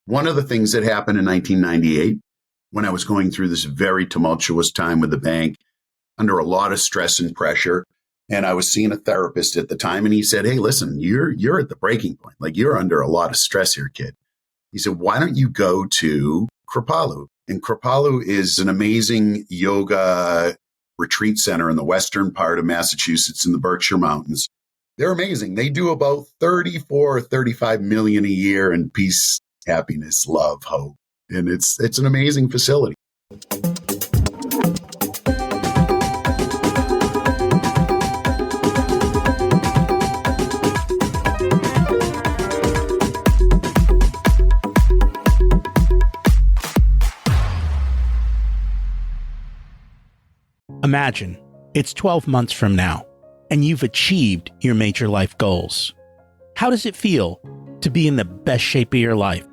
One of the things that happened in 1998, when I was going through this very tumultuous time with the bank, under a lot of stress and pressure, and I was seeing a therapist at the time, and he said, "Hey, listen, you're at the breaking point. Like, you're under a lot of stress here, kid." He said, "Why don't you go to Kripalu?" And Kripalu is an amazing yoga retreat center in the western part of Massachusetts in the Berkshire Mountains. They're amazing. They do about 34 or 35 million a year in peace, happiness, love, hope. And it's an amazing facility. Imagine it's 12 months from now, and you've achieved your major life goals. How does it feel to be in the best shape of your life?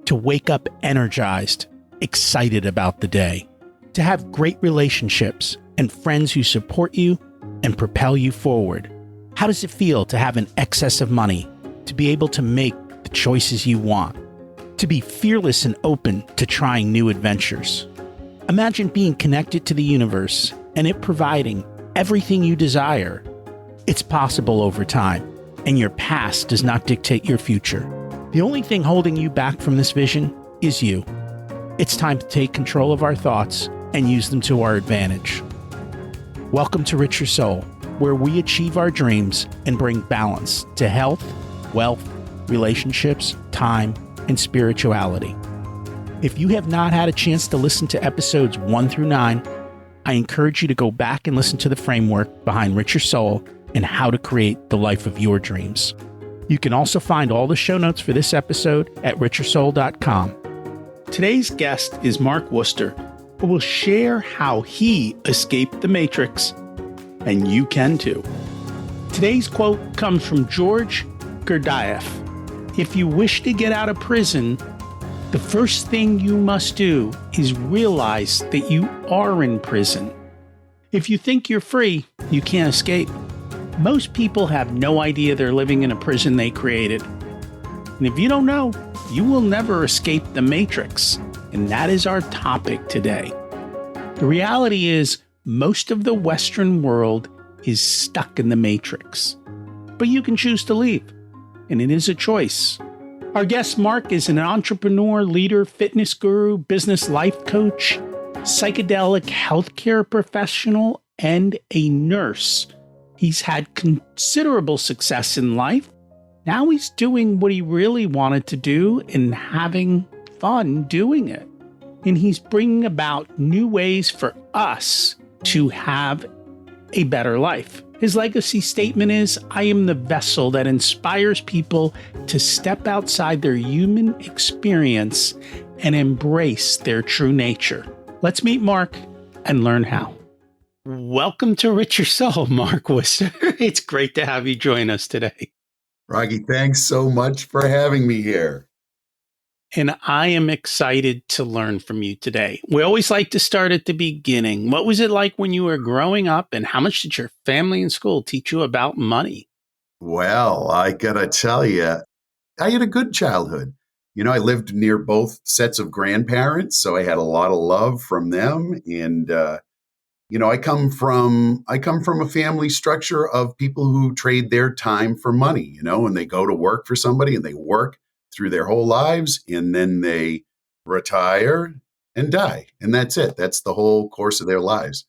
To wake up energized, excited about the day? To have great relationships and friends who support you and propel you forward? How does it feel to have an excess of money, to be able to make the choices you want? To be fearless and open to trying new adventures? Imagine being connected to the universe and it providing everything you desire. It's possible over time, and your past does not dictate your future. The only thing holding you back from this vision is you. It's time to take control of our thoughts and use them to our advantage. Welcome to Richer Soul, where we achieve our dreams and bring balance to health, wealth, relationships, time, and spirituality. If you have not had a chance to listen to episodes 1 through 9, I encourage you to go back and listen to the framework behind Richer Soul and how to create the life of your dreams. You can also find all the show notes for this episode at richersoul.com. Today's guest is Mark Worcester, who will share how he escaped the Matrix, and you can too. Today's quote comes from George Gurdjieff. "If you wish to get out of prison, the first thing you must do is realize that you are in prison. If you think you're free, you can't escape." Most people have no idea they're living in a prison they created. And if you don't know, you will never escape the Matrix. And that is our topic today. The reality is, most of the Western world is stuck in the Matrix. But you can choose to leave, and it is a choice. Our guest Mark is an entrepreneur, leader, fitness guru, business life coach, psychedelic healthcare professional, and a nurse. He's had considerable success in life. Now he's doing what he really wanted to do and having fun doing it. And he's bringing about new ways for us to have a better life. His legacy statement is, "I am the vessel that inspires people to step outside their human experience and embrace their true nature." Let's meet Mark and learn how. Welcome to Richer Soul, Mark Worcester. It's great to have you join us today. Rocky, thanks so much for having me here. And I am excited to learn from you today. We always like to start at the beginning. What was it like when you were growing up, and how much did your family and school teach you about money? Well, I gotta tell you, I had a good childhood. I lived near both sets of grandparents, so I had a lot of love from them. And, I come from a family structure of people who trade their time for money, and they go to work for somebody and they work through their whole lives, and then they retire and die. And that's it. That's the whole course of their lives.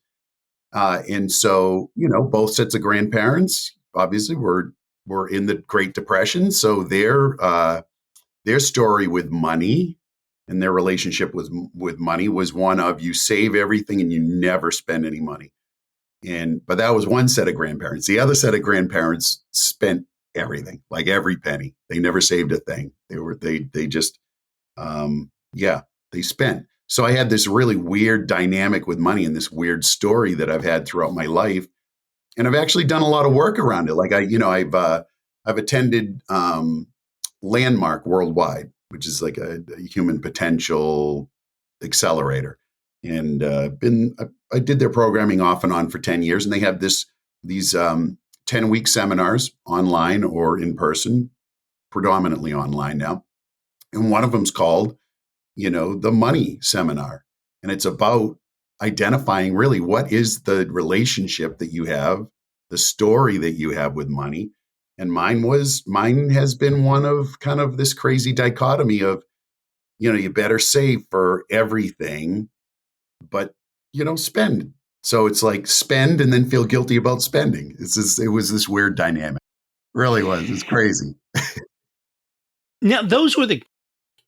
And so, both sets of grandparents obviously were in the Great Depression. So their story with money and their relationship with money was one of, you save everything and you never spend any money. But that was one set of grandparents. The other set of grandparents spent everything, like every penny. They never saved a thing. They just they spent. So I had this really weird dynamic with money and this weird story that I've had throughout my life. And I've actually done a lot of work around it. Like I've attended Landmark Worldwide, which is like a human potential accelerator. And I did their programming off and on for 10 years. And they have these 10-week seminars online or in person, predominantly online now. And one of them's called, the money seminar. And it's about identifying really what is the relationship that you have, the story that you have with money. And mine has been one of kind of this crazy dichotomy of, you better save for everything, but, spend. So it's like spend and then feel guilty about spending. It was this weird dynamic. Really was. It's crazy. Now, those were the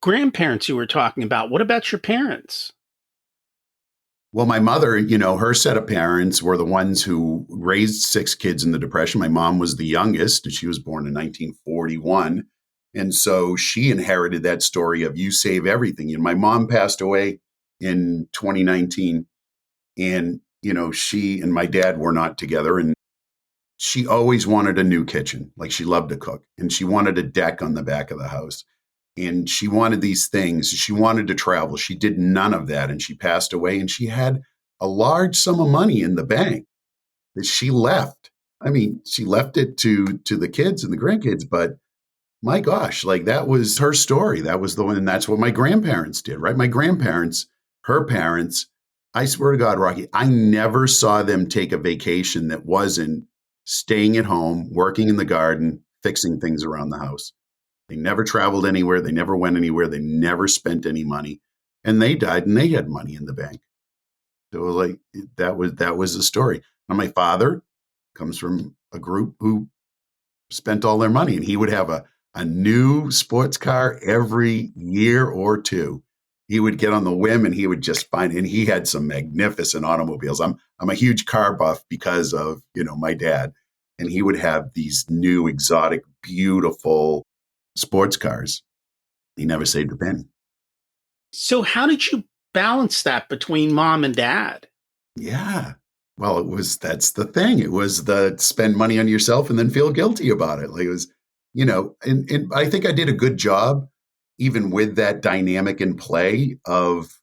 grandparents you were talking about. What about your parents? Well, my mother, her set of parents were the ones who raised six kids in the Depression. My mom was the youngest, and she was born in 1941. And so she inherited that story of you save everything. My mom passed away in 2019, and, she and my dad were not together. And she always wanted a new kitchen. Like, she loved to cook, and she wanted a deck on the back of the house. And she wanted these things. She wanted to travel. She did none of that. And she passed away, and she had a large sum of money in the bank that she left. I mean, she left it to the kids and the grandkids, but my gosh, like, that was her story. That was the one. And that's what my grandparents did, right? My grandparents, her parents, I swear to God, Rocky, I never saw them take a vacation that wasn't staying at home, working in the garden, fixing things around the house. They never traveled anywhere. They never went anywhere. They never spent any money. And they died and they had money in the bank. So, like, that was the story. And my father comes from a group who spent all their money, and he would have a new sports car every year or two. He would get on the whim and he would just find, and he had some magnificent automobiles. I'm a huge car buff because of, my dad. And he would have these new, exotic, beautiful sports cars. He never saved a penny. So, how did you balance that between mom and dad? Yeah. Well, that's the thing. It was the spend money on yourself and then feel guilty about it. Like, it was, and I think I did a good job even with that dynamic in play of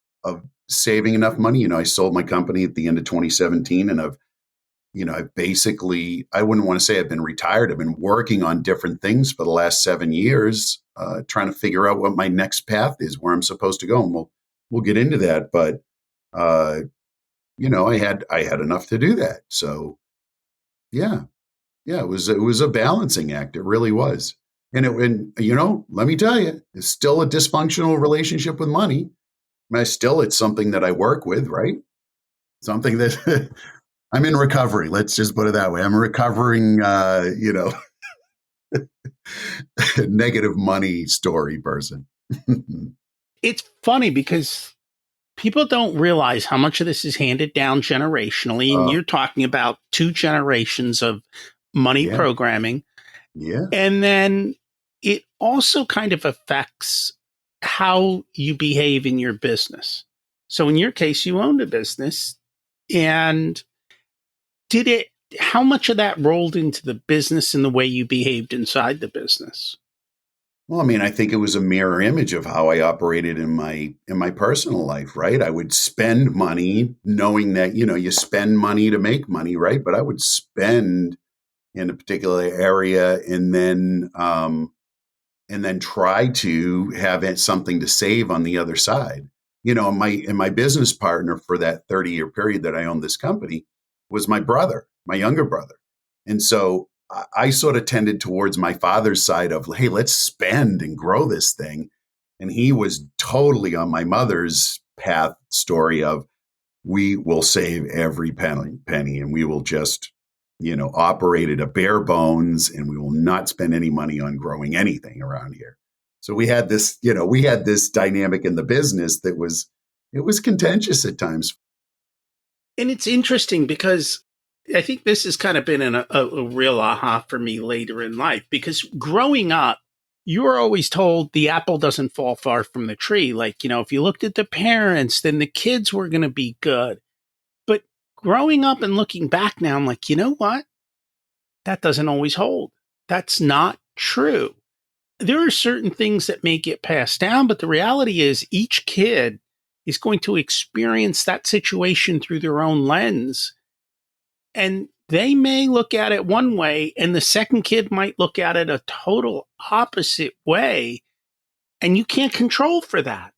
saving enough money. I sold my company at the end of 2017, and I've basically, I wouldn't want to say I've been retired. I've been working on different things for the last 7 years, trying to figure out what my next path is, where I'm supposed to go. And we'll get into that. But, I had enough to do that. So yeah, it was a balancing act. It really was. And let me tell you, it's still a dysfunctional relationship with money. It's something that I work with, right? Something that I'm in recovery. Let's just put it that way. I'm a recovering, negative money story person. It's funny because people don't realize how much of this is handed down generationally. And you're talking about two generations of money programming. Yeah. And then it also kind of affects how you behave in your business. So in your case, you owned a business, and how much of that rolled into the business and the way you behaved inside the business? Well, I mean, I think it was a mirror image of how I operated in my personal life, right? I would spend money knowing that, you spend money to make money, right? But I would spend in a particular area and then try to have something to save on the other side. My business partner for that 30-year period that I owned this company was my brother, my younger brother. And so I sort of tended towards my father's side of, hey, let's spend and grow this thing. And he was totally on my mother's path story of, we will save every penny, and we will just, operate at a bare bones, and we will not spend any money on growing anything around here. So we had this dynamic in the business that it was contentious at times. And it's interesting because I think this has kind of been a real aha for me later in life, because growing up, you were always told the apple doesn't fall far from the tree. Like, if you looked at the parents, then the kids were going to be good. But growing up and looking back now, I'm like, you know what? That doesn't always hold. That's not true. There are certain things that may get passed down, but the reality is each kid is going to experience that situation through their own lens. And they may look at it one way, and the second kid might look at it a total opposite way. And you can't control for that.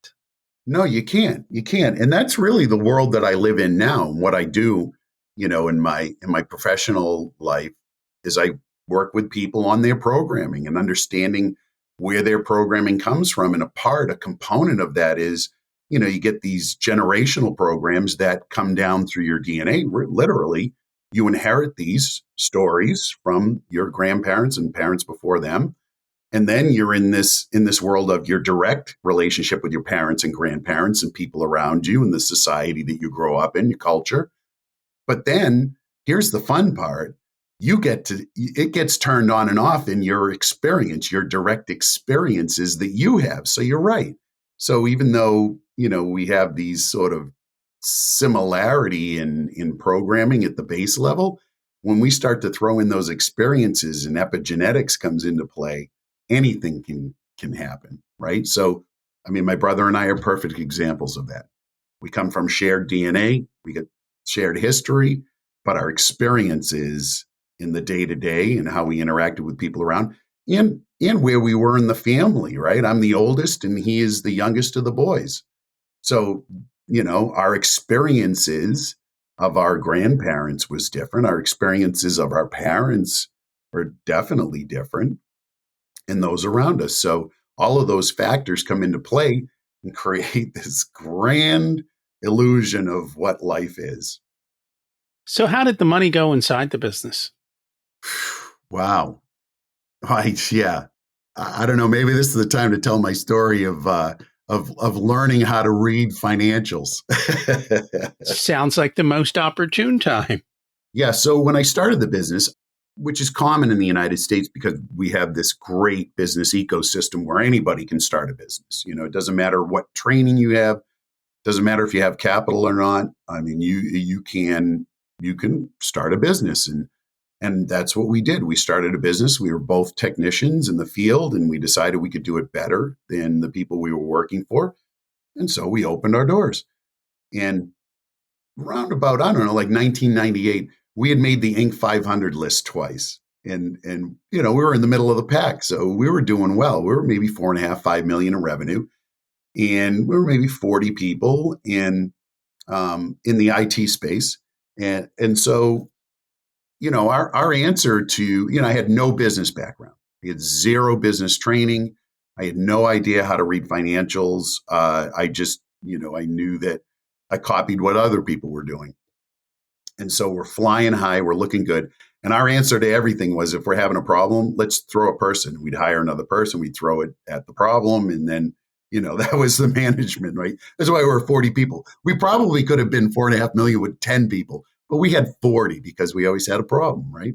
No, you can't. You can't. And that's really the world that I live in now. And what I do, in my professional life is I work with people on their programming and understanding where their programming comes from. And a component of that is, you get these generational programs that come down through your DNA. Literally, you inherit these stories from your grandparents and parents before them, and then you're in this world of your direct relationship with your parents and grandparents and people around you and the society that you grow up in, your culture. But then here's the fun part. It gets turned on and off in your experience, your direct experiences that you have. So you're right. So even though, we have these sort of similarity in programming at the base level, when we start to throw in those experiences and epigenetics comes into play, anything can happen, right? So, I mean, my brother and I are perfect examples of that. We come from shared DNA, we get shared history, but our experiences in the day to day and how we interacted with people around, and where we were in the family, right? I'm the oldest, and he is the youngest of the boys. So, our experiences of our grandparents was different. Our experiences of our parents were definitely different, and those around us. So all of those factors come into play and create this grand illusion of what life is. So how did the money go inside the business? Wow. Right. Yeah. I don't know. Maybe this is the time to tell my story of learning how to read financials. Sounds like the most opportune time. Yeah. So when I started the business, which is common in the United States because we have this great business ecosystem where anybody can start a business. It doesn't matter what training you have, doesn't matter if you have capital or not. I mean, you can start a business, and that's what we did. We started a business. We were both technicians in the field, and we decided we could do it better than the people we were working for, and so we opened our doors. And round about, I don't know, like 1998, we had made the Inc. 500 list twice. And we were in the middle of the pack. So we were doing well. We were maybe 4.5, 5 million in revenue. And we were maybe 40 people in the IT space. And so, our answer to, I had no business background. I had zero business training. I had no idea how to read financials. I just, I knew that I copied what other people were doing. And so we're flying high, we're looking good. And our answer to everything was, if we're having a problem, let's throw a person. We'd hire another person, we'd throw it at the problem. And then, that was the management, right? That's why we were 40 people. We probably could have been 4.5 million with 10 people, but we had 40 because we always had a problem, right?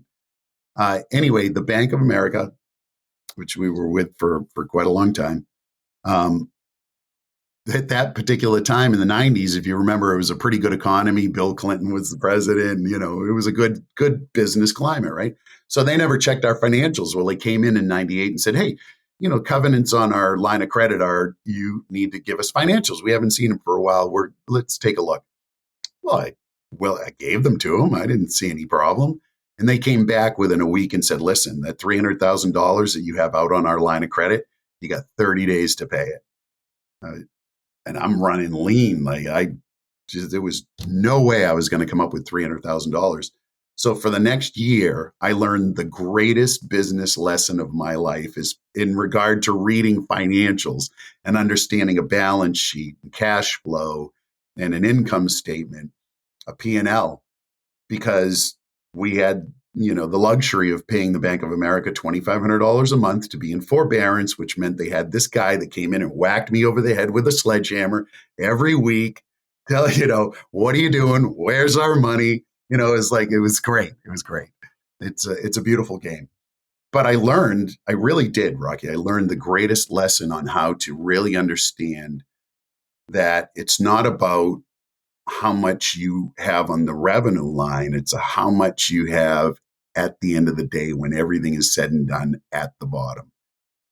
Anyway, the Bank of America, which we were with for quite a long time, at that particular time in the 90s, if you remember, it was a pretty good economy. Bill Clinton was the president. It was a good business climate, right? So they never checked our financials. Well, they came in 98 and said, hey, covenants on our line of credit are, you need to give us financials. We haven't seen them for a while. Let's take a look. I gave them to them. I didn't see any problem. And they came back within a week and said, listen, that $300,000 that you have out on our line of credit, you got 30 days to pay it. And I'm running lean. There was no way I was going to come up with $300,000. So for the next year, I learned the greatest business lesson of my life is in regard to reading financials and understanding a balance sheet, and cash flow, and an income statement, a P&L, because we had the luxury of paying the Bank of America $2,500 a month to be in forbearance, which meant they had this guy that came in and whacked me over the head with a sledgehammer every week. What are you doing? Where's our money? It was great. It was great. It's a beautiful game. But I really did, Rocky. I learned the greatest lesson on how to really understand that it's not about how much you have on the revenue line. It's how much you have at the end of the day when everything is said and done at the bottom.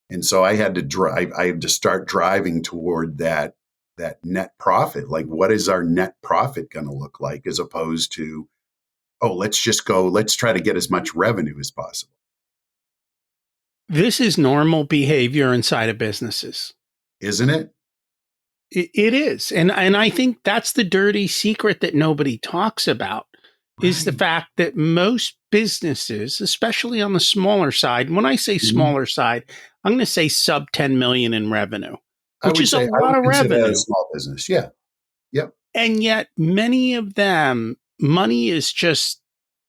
And so I had to start driving toward that net profit. Like, what is our net profit going to look like, as opposed to, let's try to get as much revenue as possible. This is normal behavior inside of businesses. isn't it? It is. And I think that's the dirty secret that nobody talks about is the Right. fact that most businesses, especially on the smaller side, when I say Mhm. smaller side, I'm going to say sub 10 million in revenue, I which would is a say I lot would of consider that a revenue. small business. Yeah. Yep. And yet many of them, money is just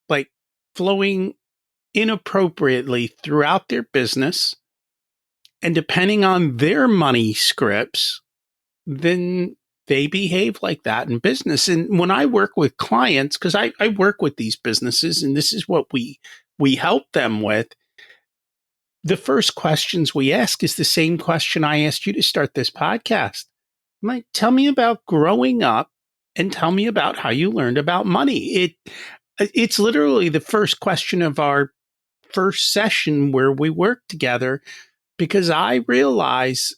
like flowing inappropriately throughout their business. And depending on their money scripts, then they behave like that in business. And when I work with clients, because I work with these businesses and this is what we help them with, the first questions we ask is the same question I asked you to start this podcast. I'm like, tell me about growing up and tell me about how you learned about money. It's literally the first question of our first session where we work together because I realize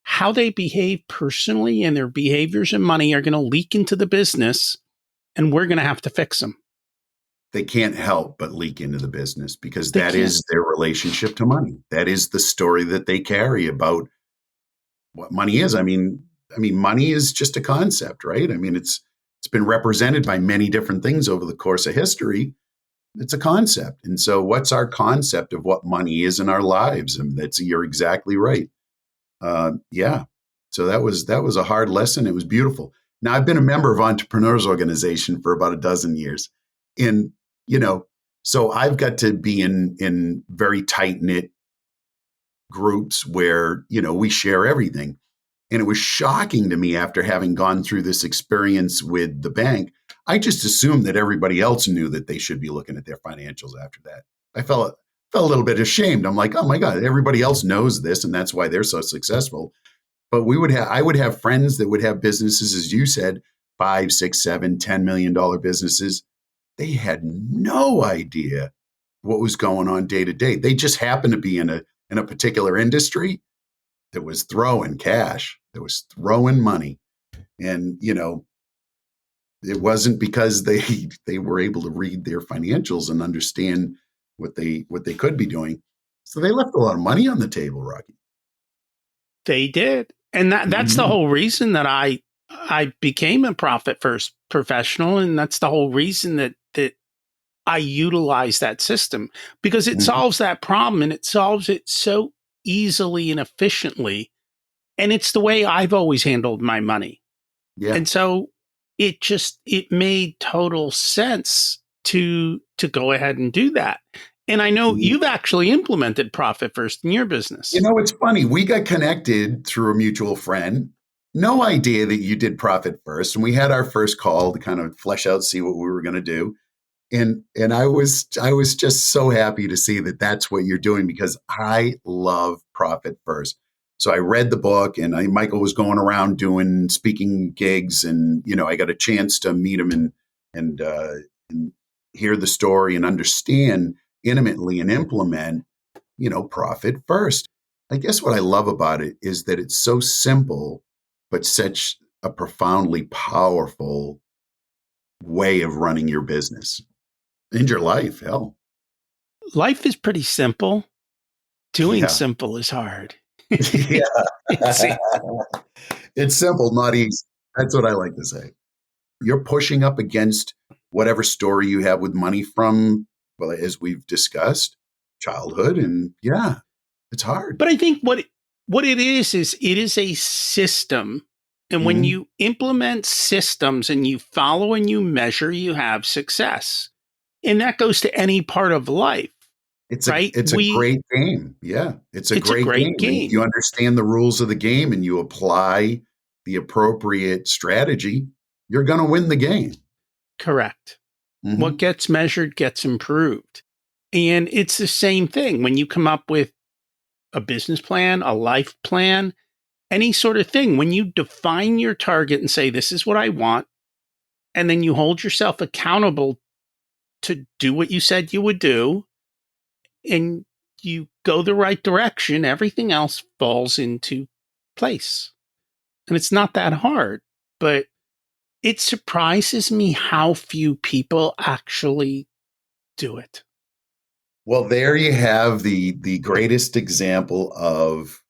how they behave personally and their behaviors and money are going to leak into the business and we're going to have to fix them. They can't help but leak into the business because They that can't. is their relationship to money. That is the story that they carry about what money is. I mean, money is just a concept, right? I mean, it's been represented by many different things over the course of history. It's a concept. And so what's our concept of what money is in our lives? And you're exactly right. Yeah. So that was a hard lesson. It was beautiful. Now I've been a member of Entrepreneurs Organization for about a dozen years. And, you know, so I've got to be in very tight knit groups where, we share everything. And it was shocking to me after having gone through this experience with the bank. I just assumed that everybody else knew that they should be looking at their financials after that. I felt a little bit ashamed. I'm like, oh my God, everybody else knows this, and that's why they're so successful. But I would have friends that would have businesses, as you said, 5, 6, 7, $10 million businesses. They had no idea what was going on day to day. They just happened to be in a particular industry that was throwing cash, that was throwing money. And, it wasn't because they were able to read their financials and understand what they could be doing. So they left a lot of money on the table, Rocky. They did. And that's the Mhm. whole reason that I became a profit first professional. And that's the whole reason that I utilize that system because it Mhm. solves that problem and it solves it so easily and efficiently. And it's the way I've always handled my money. Yeah. And so it made total sense to go ahead and do that. And I know Mhm. you've actually implemented profit first in your business. It's funny. We got connected through a mutual friend. No idea that you did profit first. And we had our first call to kind of flesh out, see what we were going to do. And I was just so happy to see that that's what you're doing because I love profit first. So I read the book, and Michael was going around doing speaking gigs, and I got a chance to meet him and hear the story and understand intimately and implement profit first. I guess what I love about it is that it's so simple, but such a profoundly powerful way of running your business and your life. Hell, Life is pretty simple. Doing yeah, simple is hard. yeah. See, It's simple, not easy. That's what I like to say. You're pushing up against whatever story you have with money from, well, as we've discussed, childhood, and yeah, it's hard. but I think what it is it is a system. And when Mhm. you implement systems and you follow and you measure, you have success. And that goes to any part of life, It's a right? it's a great game. Yeah, it's a It's a great great game, and if you game. understand the rules of the game and you apply the appropriate strategy, you're going to win the game. Correct. What Mhm. gets measured gets improved. And it's the same thing when you come up with a business plan, a life plan, any sort of thing. When you define your target and say, this is what I want, and then you hold yourself accountable to do what you said you would do, and you go the right direction, everything else falls into place. And it's not that hard, but it surprises me how few people actually do it. Well, there you have the greatest example of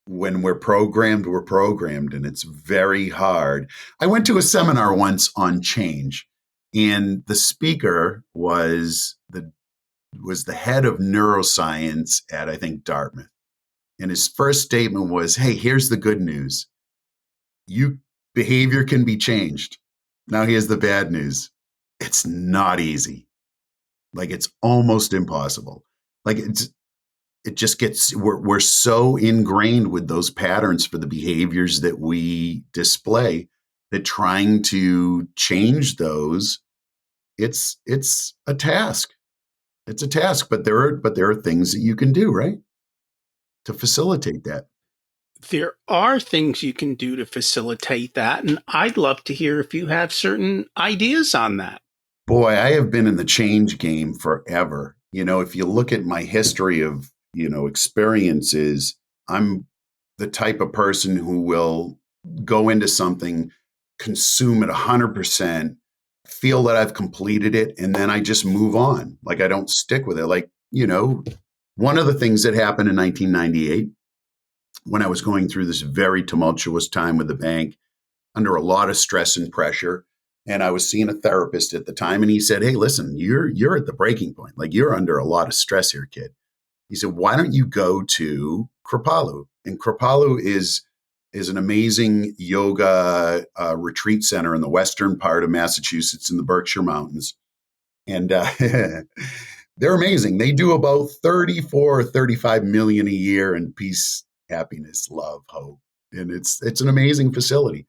when we're programmed, and it's very hard. I went to a seminar once on change, and the speaker was the head of neuroscience at, I think, Dartmouth. And his first statement was, "Hey, here's the good news. You behavior can be changed." Now here's the bad news. It's not easy. Like, it's almost impossible. Like, it just gets, we're so ingrained with those patterns for the behaviors that we display, that trying to change those, it's a task. It's a task, but there are things that you can do, right, to facilitate that. There are things you can do to facilitate that, and I'd love to hear if you have certain ideas on that. Boy, I have been in the change game forever. If you look at my history of, experiences, I'm the type of person who will go into something, consume it 100%, feel that I've completed it, and then I just move on. Like, I don't stick with it. Like, one of the things that happened in 1998, when I was going through this very tumultuous time with the bank, under a lot of stress and pressure, and I was seeing a therapist at the time, and he said, "Hey, listen, you're at the breaking point. Like, you're under a lot of stress here, kid." He said, "Why don't you go to Kripalu?" And Kripalu is an amazing yoga retreat center in the western part of Massachusetts in the Berkshire Mountains. And they're amazing. They do about 34 or 35 million a year in peace, happiness, love, hope. And it's an amazing facility.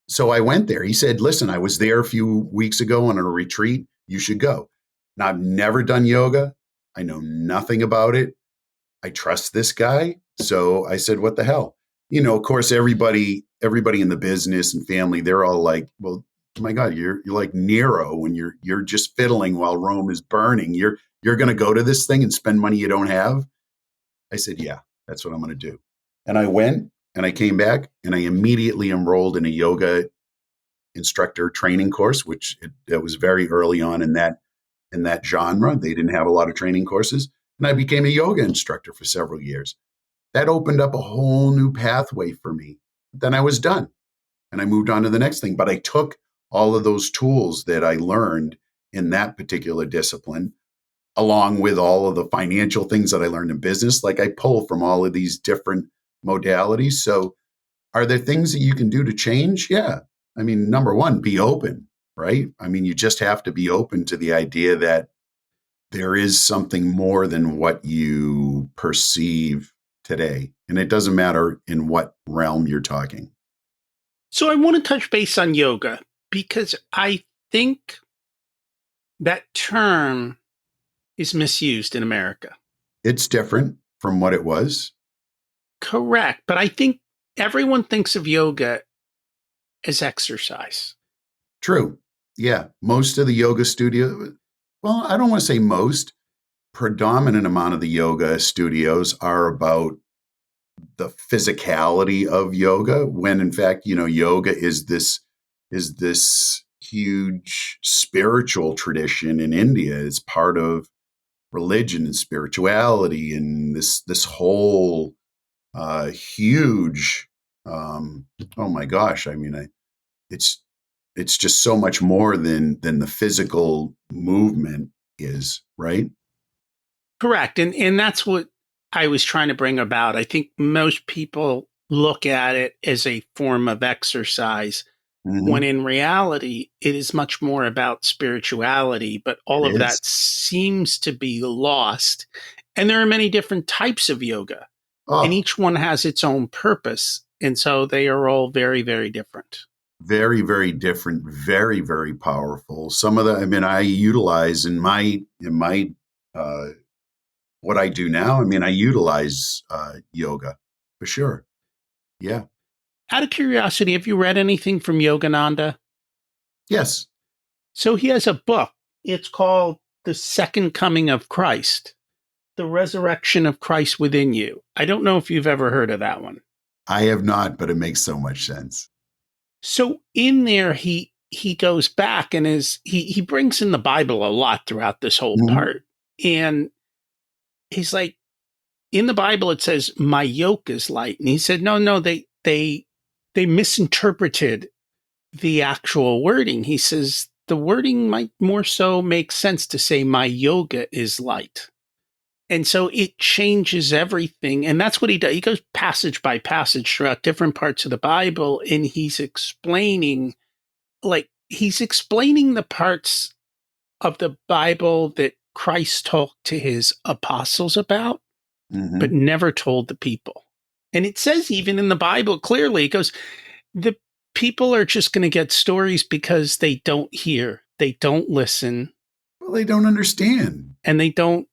So I went there. He said, "Listen, I was there a few weeks ago on a retreat. You should go." Now, I've never done yoga. I know nothing about it. I trust this guy. So I said, "What the hell?" Of course, everybody in the business and family, they're all like, "Well, my God, you're like Nero when you're just fiddling while Rome is burning. You're going to go to this thing and spend money you don't have?" I said, "Yeah, that's what I'm going to do." And I went, and I came back, and I immediately enrolled in a yoga instructor training course, which it was very early on in that genre. They didn't have a lot of training courses. And I became a yoga instructor for several years. That opened up a whole new pathway for me. Then I was done, and I moved on to the next thing. But I took all of those tools that I learned in that particular discipline, along with all of the financial things that I learned in business. Like, I pull from all of these different modalities. So are there things that you can do to change? Yeah. I mean, number one, be open, right? I mean, you just have to be open to the idea that there is something more than what you perceive today. And it doesn't matter in what realm you're talking. So I want to touch base on yoga because I think that term is misused in America. It's different from what it was. Correct. But I think everyone thinks of yoga as exercise. True. Yeah. Most of the yoga studio, well, I don't want to say most, predominant amount of the yoga studios are about the physicality of yoga, when in fact, yoga is this huge spiritual tradition in India. It's part of religion and spirituality, and this whole huge oh my gosh, I mean, it's just so much more than the physical movement is, right? Correct. And that's what I was trying to bring about. I think most people look at it as a form of exercise, when Hmm. in reality, it is much more about spirituality. But all It of is. that seems to be lost. And there are many different types of yoga, and Oh, each one has its own purpose. And so they are all very, very different. very, very different, very, very powerful. Some of the, I mean, I utilize in my uh, what I do now. I mean, I utilize yoga for sure. Yeah. Out of curiosity, have you read anything from Yogananda? Yes. So he has a book. It's called The Second Coming of Christ, The Resurrection of Christ Within You. I don't know if you've ever heard of that one. I have not, but it makes so much sense. So in there, he goes back and he brings in the Bible a lot throughout this whole Mhm. part. And he's like, in the Bible it says my yoke is light, and he said no, they misinterpreted the actual wording. He says the wording might more so make sense to say my yoga is light. And so it changes everything. And that's what he does. He goes passage by passage throughout different parts of the Bible, and he's explaining the parts of the Bible that Christ talked to his apostles about, but never told the people. And it says even in the Bible clearly, it goes, the people are just going to get stories because they don't hear, they don't listen. Well, they don't understand. And they don't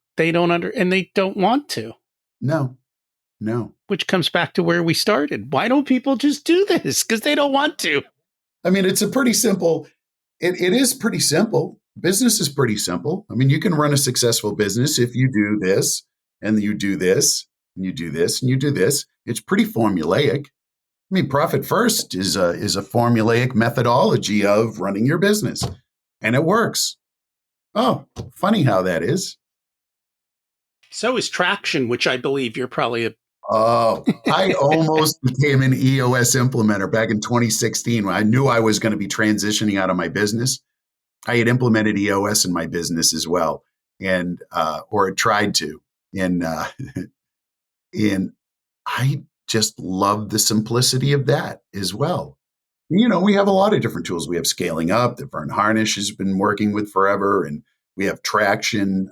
want to. No. Which comes back to where we started. Why don't people just do this? Because they don't want to. I mean, it's a pretty simple, it is pretty simple. Business is pretty simple. I mean, you can run a successful business if you do this and you do this and you do this and you do this. It's pretty formulaic. I mean, Profit First is a formulaic methodology of running your business, and it works. Oh, funny how that is. So is Traction, which I believe you're probably a... Oh, I almost became an EOS implementer back in 2016 when I knew I was going to be transitioning out of my business. I had implemented EOS in my business as well, and or tried to, and I just love the simplicity of that as well. You know, we have a lot of different tools. We have Scaling Up that Vern Harnish has been working with forever, and we have Traction,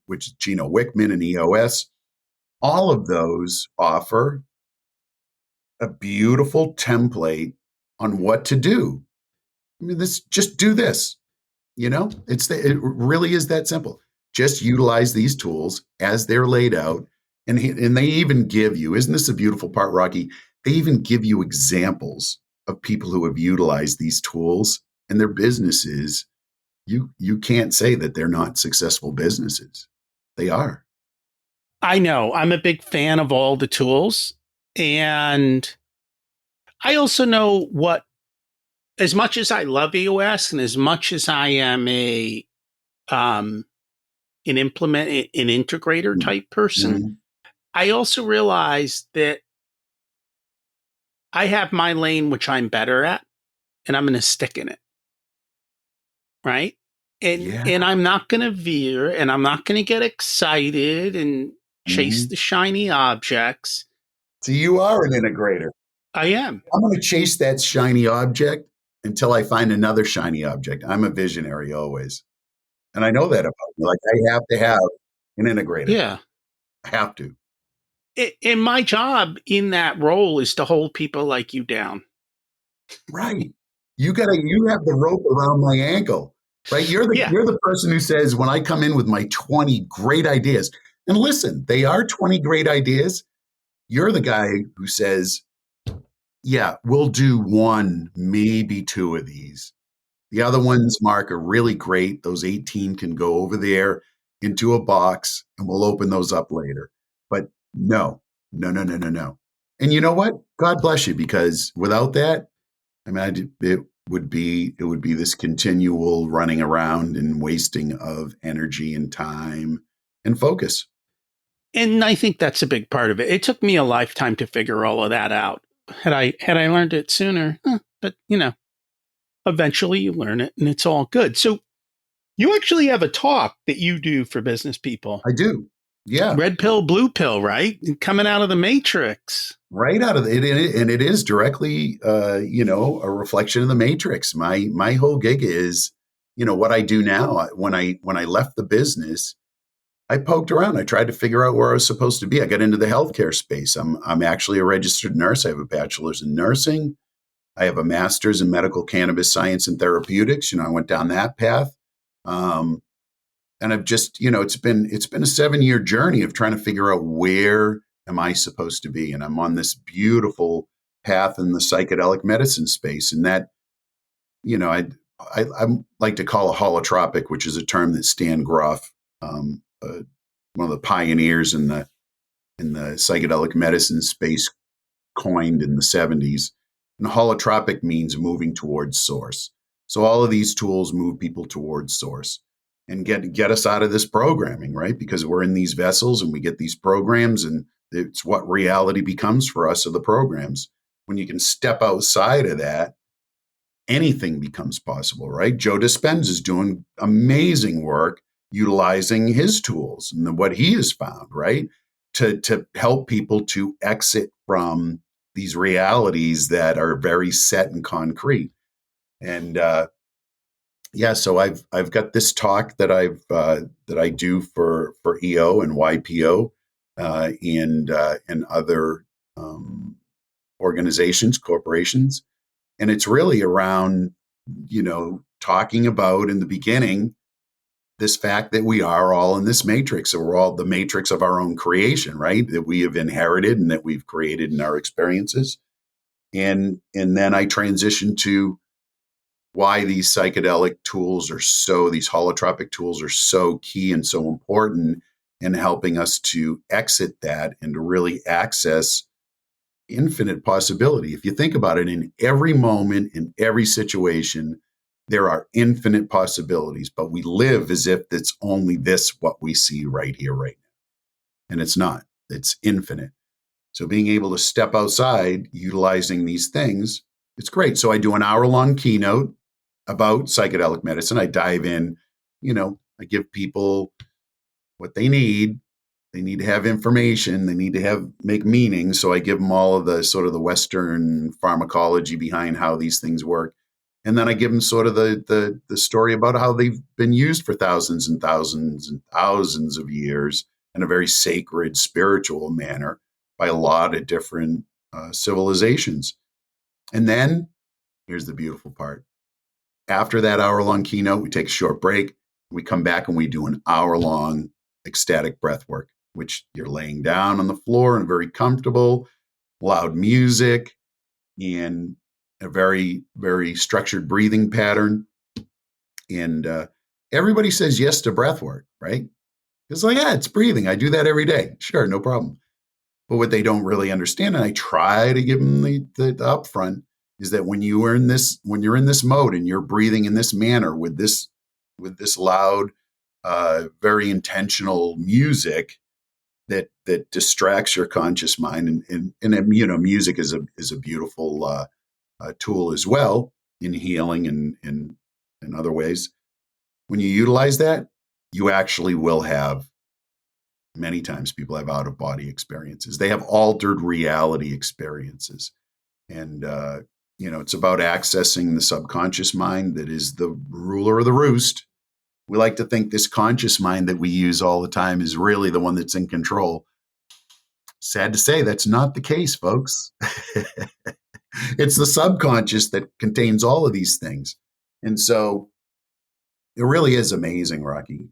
which is Gino Wickman and EOS. All of those offer a beautiful template on what to do. I mean, just do this. You know, it really is that simple. Just utilize these tools as they're laid out. And they even give you, isn't this a beautiful part, Rocky? They even give you examples of people who have utilized these tools and their businesses. You can't say that they're not successful businesses. They are. I know. I'm a big fan of all the tools. And I also know as much as I love EOS and as much as I am an integrator type person, I also realize that I have my lane, which I'm better at, and I'm going to stick in it. Right. And I'm not going to veer, and I'm not going to get excited and chase the shiny objects. So you are an integrator. I am. I'm going to chase that shiny object until I find another shiny object. I'm a visionary always. And I know that about me. Like, I have to have an integrator. Yeah. I have to. And my job in that role is to hold people like you down. Right. You have the rope around my ankle, right? You're the person who says, when I come in with my 20 great ideas, and listen, they are 20 great ideas. You're the guy who says, yeah, we'll do one, maybe two of these. The other ones, Mark, are really great. Those 18 can go over there into a box, and we'll open those up later. But no. And you know what? God bless you, because without that, I mean, it would be this continual running around and wasting of energy and time and focus. And I think that's a big part of it. It took me a lifetime to figure all of that out. Had I learned it sooner, but eventually you learn it, and it's all good. So you actually have a talk that you do for business people. I do. Yeah. Red pill, blue pill, right? Coming out of the matrix. Right out of it. And it is directly, a reflection of the matrix. My whole gig is, what I do now. When I left the business, I poked around. I tried to figure out where I was supposed to be. I got into the healthcare space. I'm actually a registered nurse. I have a bachelor's in nursing. I have a master's in medical cannabis science and therapeutics. I went down that path. And I've just, it's been a 7-year journey of trying to figure out where am I supposed to be. And I'm on this beautiful path in the psychedelic medicine space. And that, I like to call a holotropic, which is a term that Stan Groff, one of the pioneers in the psychedelic medicine space, coined in the 70s. And holotropic means moving towards source. So all of these tools move people towards source. and get us out of this programming, right? Because we're in these vessels and we get these programs, and it's what reality becomes for us, are the programs. When you can step outside of that, anything becomes possible, right? Joe Dispenza is doing amazing work utilizing his tools and what he has found, right? To help people to exit from these realities that are very set and concrete. And so I've got this talk that I do for EO and YPO and other organizations, corporations, and it's really around talking about, in the beginning, this fact that we are all in this matrix. So we're all the matrix of our own creation, right? That we have inherited and that we've created in our experiences. And then I transitioned to why these psychedelic tools these holotropic tools are so key and so important in helping us to exit that and to really access infinite possibility. If you think about it, in every moment, in every situation, there are infinite possibilities, but we live as if it's only what we see right here, right now. And it's not. It's infinite. So being able to step outside, utilizing these things, it's great. So I do an hour-long keynote about psychedelic medicine. I dive in, I give people what they need. They need to have information. They need to make meaning. So I give them all of the sort of the Western pharmacology behind how these things work. And then I give them sort of the story about how they've been used for thousands and thousands and thousands of years in a very sacred, spiritual manner by a lot of different civilizations. And then here's the beautiful part. After that hour-long keynote, we take a short break. We come back and we do an hour-long ecstatic breath work, which you're laying down on the floor and very comfortable, loud music, and a very, very structured breathing pattern. And everybody says yes to breath work, right? It's like, it's breathing. I do that every day. Sure, no problem. But what they don't really understand, and I try to give them the upfront, is that when you're in this mode and you're breathing in this manner with this loud, very intentional music that distracts your conscious mind, and music is a beautiful tool as well in healing and in other ways. When you utilize that, you actually will have, many times people have out-of-body experiences. They have altered reality experiences. And, it's about accessing the subconscious mind that is the ruler of the roost. We like to think this conscious mind that we use all the time is really the one that's in control. Sad to say, that's not the case, folks. It's the subconscious that contains all of these things. And so it really is amazing, Rocky.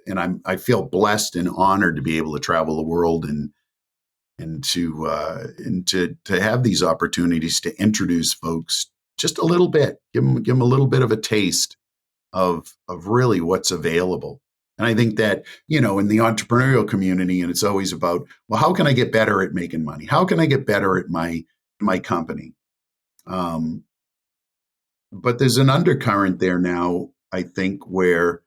And I feel blessed and honored to be able to travel the world and to have these opportunities to introduce folks just a little bit, give them a little bit of a taste of really what's available. And I think that, in the entrepreneurial community, and it's always about, well, how can I get better at making money? How can I get better at my company? But there's an undercurrent there now, I think, where,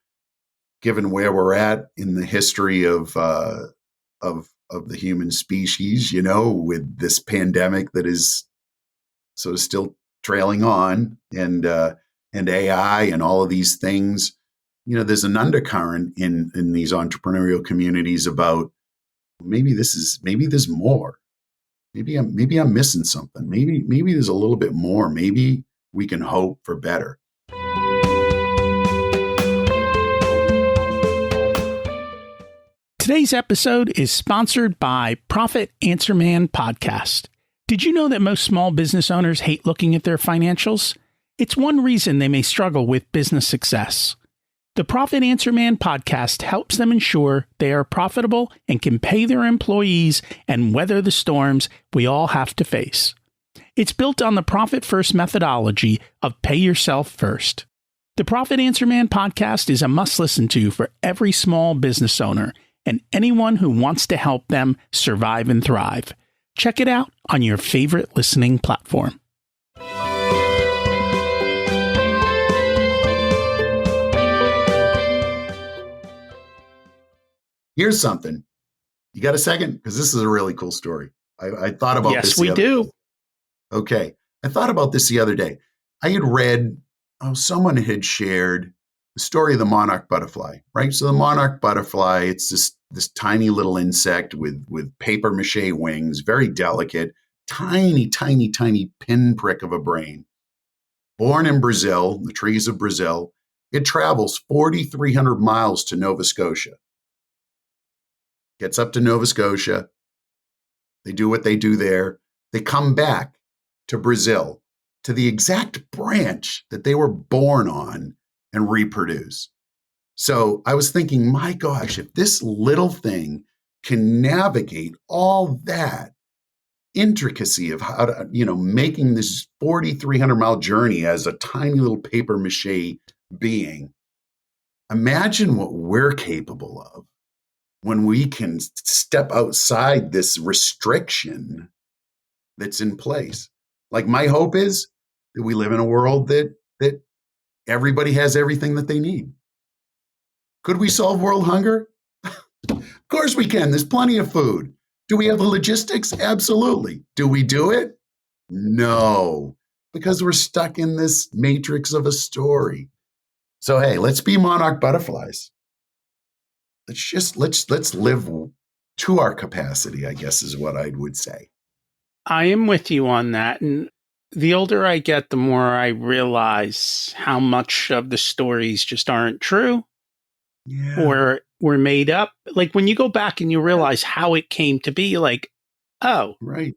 given where we're at in the history of the human species, with this pandemic that is sort of still trailing on, and AI and all of these things, there's an undercurrent in these entrepreneurial communities about maybe there's more. Maybe I'm missing something. Maybe there's a little bit more. Maybe we can hope for better. Today's episode is sponsored by Profit Answer Man Podcast. Did you know that most small business owners hate looking at their financials? It's one reason they may struggle with business success. The Profit Answer Man podcast helps them ensure they are profitable and can pay their employees and weather the storms we all have to face. It's built on the Profit First methodology of pay yourself first. The Profit Answer Man podcast is a must listen to for every small business owner and anyone who wants to help them survive and thrive. Check it out on your favorite listening platform. Here's something. You got a second? Because this is a really cool story. I thought about Yes, this the we other do. day. Okay. I thought about this the other day. I had read, someone had shared the story of the monarch butterfly, right? So the monarch butterfly, it's this tiny little insect with paper mache wings, very delicate, tiny, tiny, tiny pinprick of a brain. Born in Brazil, the trees of Brazil, it travels 4,300 miles to Nova Scotia. Gets up to Nova Scotia. They do what they do there. They come back to Brazil, to the exact branch that they were born on, and reproduce. So I was thinking, my gosh, if this little thing can navigate all that intricacy of how to, making this 4,300-mile journey as a tiny little paper mache being, imagine what we're capable of when we can step outside this restriction that's in place. Like, my hope is that we live in a world that everybody has everything that they need. Could we solve world hunger? Of course we can. There's plenty of food. Do we have the logistics? Absolutely. Do we do it? No, because we're stuck in this matrix of a story. So hey, let's be monarch butterflies. Let's live to our capacity, I guess is what I would say. I am with you on that. And the older I get, the more I realize how much of the stories just aren't true or were made up. Like when you go back and you realize how it came to be, like, oh, right,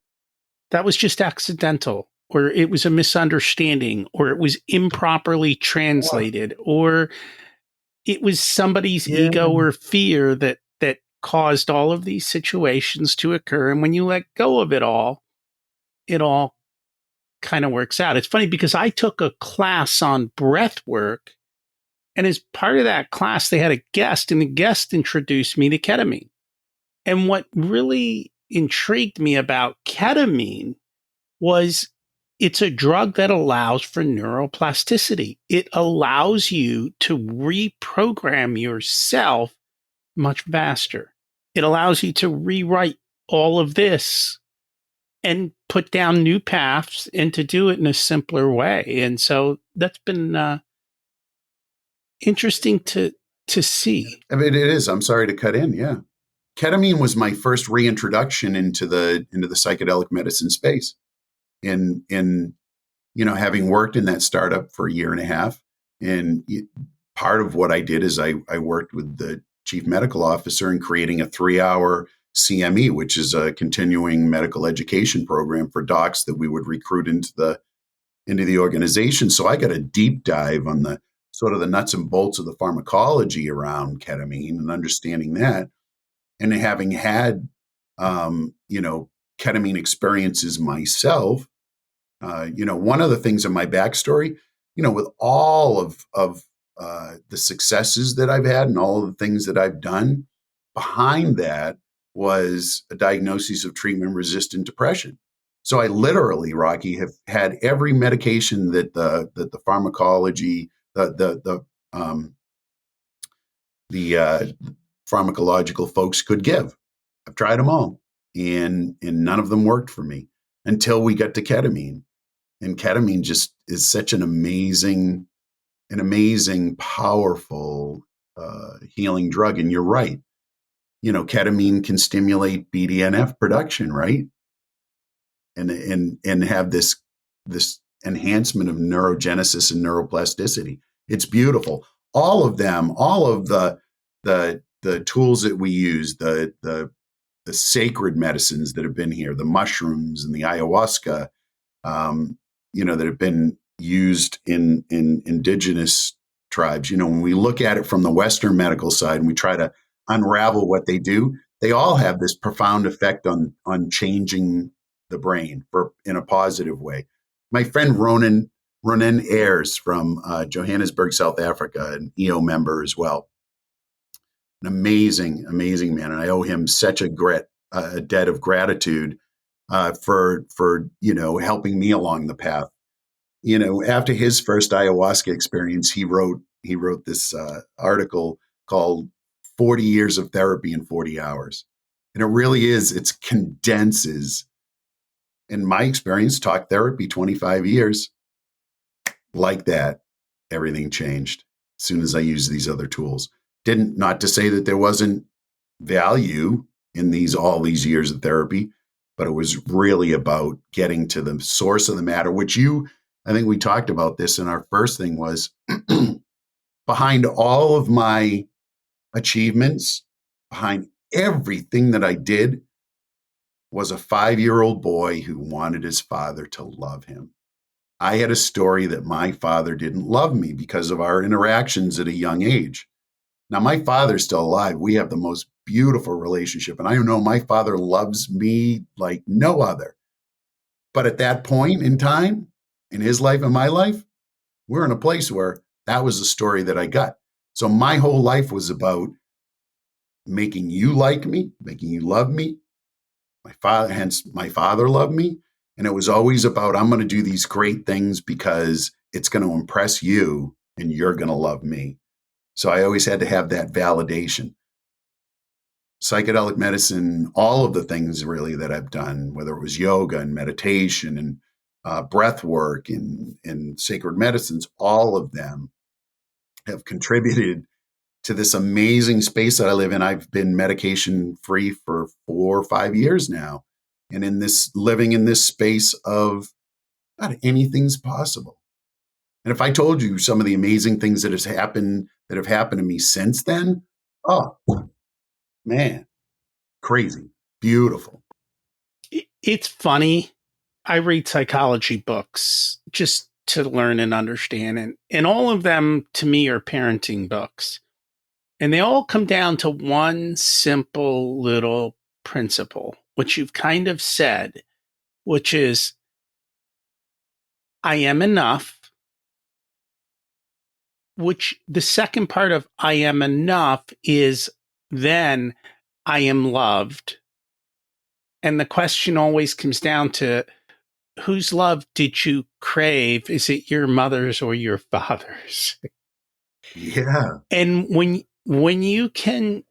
that was just accidental, or it was a misunderstanding, or it was improperly translated, or it was somebody's ego or fear that caused all of these situations to occur. And when you let go of it all kind of works out. It's funny because I took a class on breath work, and as part of that class, they had a guest, and the guest introduced me to ketamine. And what really intrigued me about ketamine was it's a drug that allows for neuroplasticity. It allows you to reprogram yourself much faster. It allows you to rewrite all of this and put down new paths and to do it in a simpler way. And so that's been interesting to see. I mean, it is. I'm sorry to cut in. Yeah. Ketamine was my first reintroduction into the psychedelic medicine space. In having worked in that startup for a year and a half, and part of what I did is I worked with the chief medical officer in creating a 3-hour CME, which is a continuing medical education program for docs that we would recruit into the organization. So I got a deep dive on the sort of the nuts and bolts of the pharmacology around ketamine and understanding that, and having had ketamine experiences myself. One of the things in my backstory, with all of the successes that I've had and all of the things that I've done, behind that was a diagnosis of treatment-resistant depression. So I literally, Rocky, have had every medication that the pharmacology, the pharmacological folks could give. I've tried them all, and none of them worked for me until we got to ketamine. And ketamine just is such an amazing, powerful healing drug. And you're right. Ketamine can stimulate BDNF production, right? And have this enhancement of neurogenesis and neuroplasticity. It's beautiful. All of them, all of the tools that we use, the sacred medicines that have been here, the mushrooms and the ayahuasca, that have been used in indigenous tribes. When we look at it from the Western medical side and we try to unravel what they do, they all have this profound effect on changing the brain in a positive way. My friend Ronan Ayers from Johannesburg, South Africa, an EO member as well. An amazing, amazing man. And I owe him such a debt of gratitude for helping me along the path. After his first ayahuasca experience, he wrote this article called 40 years of therapy in 40 hours. And it really is, it condenses, in my experience, talk therapy, 25 years, like that, everything changed as soon as I used these other tools. Didn't, not to say that there wasn't value in all these years of therapy, but it was really about getting to the source of the matter, which I think we talked about this in our first thing, was behind all of my achievements, behind everything that I did, was a 5-year-old boy who wanted his father to love him. I had a story that my father didn't love me because of our interactions at a young age. Now, my father's still alive. We have the most beautiful relationship. And I know my father loves me like no other. But at that point in time, in his life and my life, we're in a place where that was the story that I got. So my whole life was about making you like me, making you love me. Hence my father loved me. And it was always about, I'm going to do these great things because it's going to impress you and you're going to love me. So I always had to have that validation. Psychedelic medicine, all of the things really that I've done, whether it was yoga and meditation and breath work and sacred medicines, all of them have contributed to this amazing space that I live in. I've been medication free for 4 or 5 years now. And living in this space of, God, anything's possible. And if I told you some of the amazing things that have happened to me since then, oh man, crazy, beautiful. It's funny. I read psychology books just to learn and understand. And all of them, to me, are parenting books. And they all come down to one simple little principle, which you've kind of said, which is, I am enough. Which the second part of I am enough is then I am loved. And the question always comes down to, whose love did you crave? Is it your mother's or your father's? Yeah. And when you can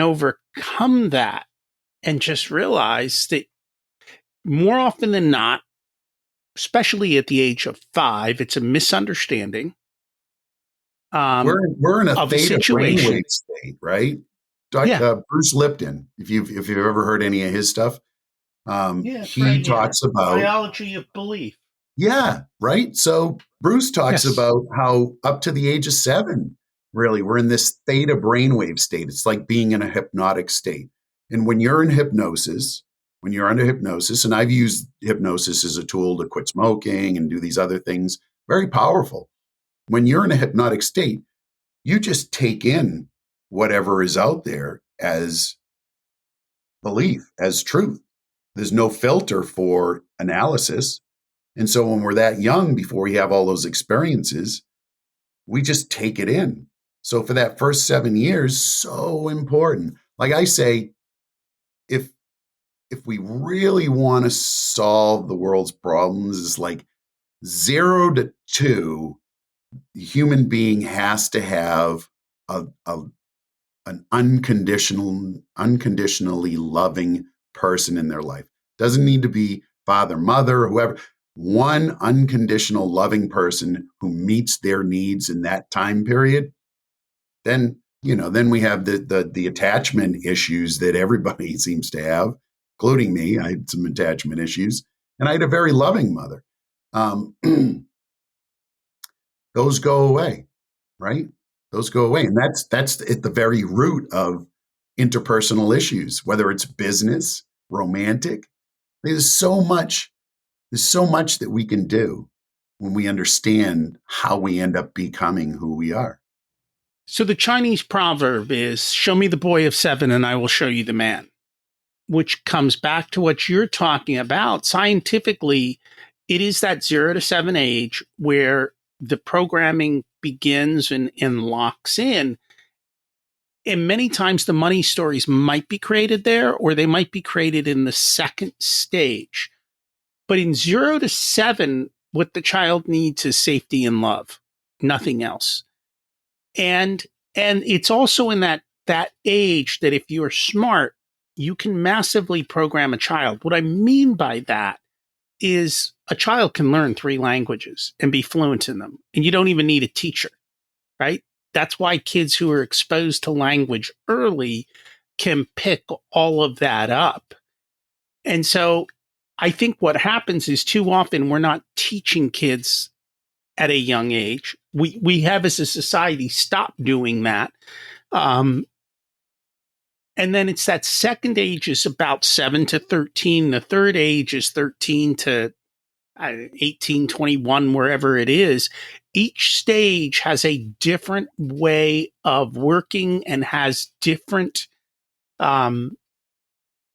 overcome that and just realize that more often than not, especially at the age of 5, it's a misunderstanding. We're in a of theta situation. brainwave state, right? Yeah. Bruce Lipton, if you've ever heard any of his stuff, he Right, talks about biology of belief. Yeah, right. So Bruce talks Yes. about how up to the age of 7, really, we're in this theta brainwave state. It's like being in a hypnotic state. And when you're in hypnosis, when you're under hypnosis, and I've used hypnosis as a tool to quit smoking and do these other things, very powerful. When you're in a hypnotic state, you just take in whatever is out there as belief, as truth. There's no filter for analysis. And so when we're that young, before we have all those experiences, we just take it in. So for that first 7 years, so important. Like I say, if we really want to solve the world's problems, it's like 0 to 2, the human being has to have an unconditionally loving person in their life. Doesn't need to be father, mother, whoever. One unconditional loving person who meets their needs in that time period. Then we have the attachment issues that everybody seems to have, including me. I had some attachment issues, and I had a very loving mother. Those go away, right? Those go away. And that's at the very root of interpersonal issues, whether it's business, romantic. There's so much that we can do when we understand how we end up becoming who we are. So the Chinese proverb is, show me the boy of 7 and I will show you the man, which comes back to what you're talking about. Scientifically, it is that 0 to 7 age where the programming begins and locks in. And many times the money stories might be created there, or they might be created in the second stage. But in 0 to 7, what the child needs is safety and love, nothing else. And it's also in that that age that if you're smart, you can massively program a child. What I mean by that is a child can learn 3 languages and be fluent in them, and you don't even need a teacher, right? That's why kids who are exposed to language early can pick all of that up. And so I think what happens is too often we're not teaching kids at a young age. We have as a society stopped doing that. And then it's that second age is about 7 to 13. The third age is 13 to 18, 21, wherever it is. Each stage has a different way of working and has different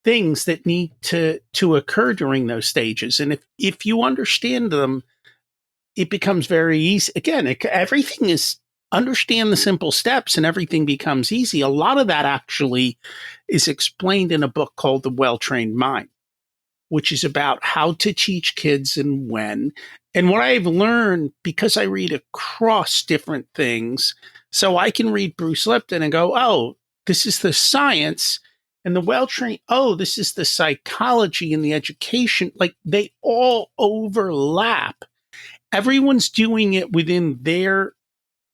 things that need to occur during those stages. And if you understand them, it becomes very easy. Again, everything is understand the simple steps and everything becomes easy. A lot of that actually is explained in a book called The Well-Trained Mind, which is about how to teach kids and when. And what I've learned, because I read across different things, so I can read Bruce Lipton and go, oh, this is the science, and the well-trained, oh, this is the psychology and the education. Like they all overlap. Everyone's doing it within their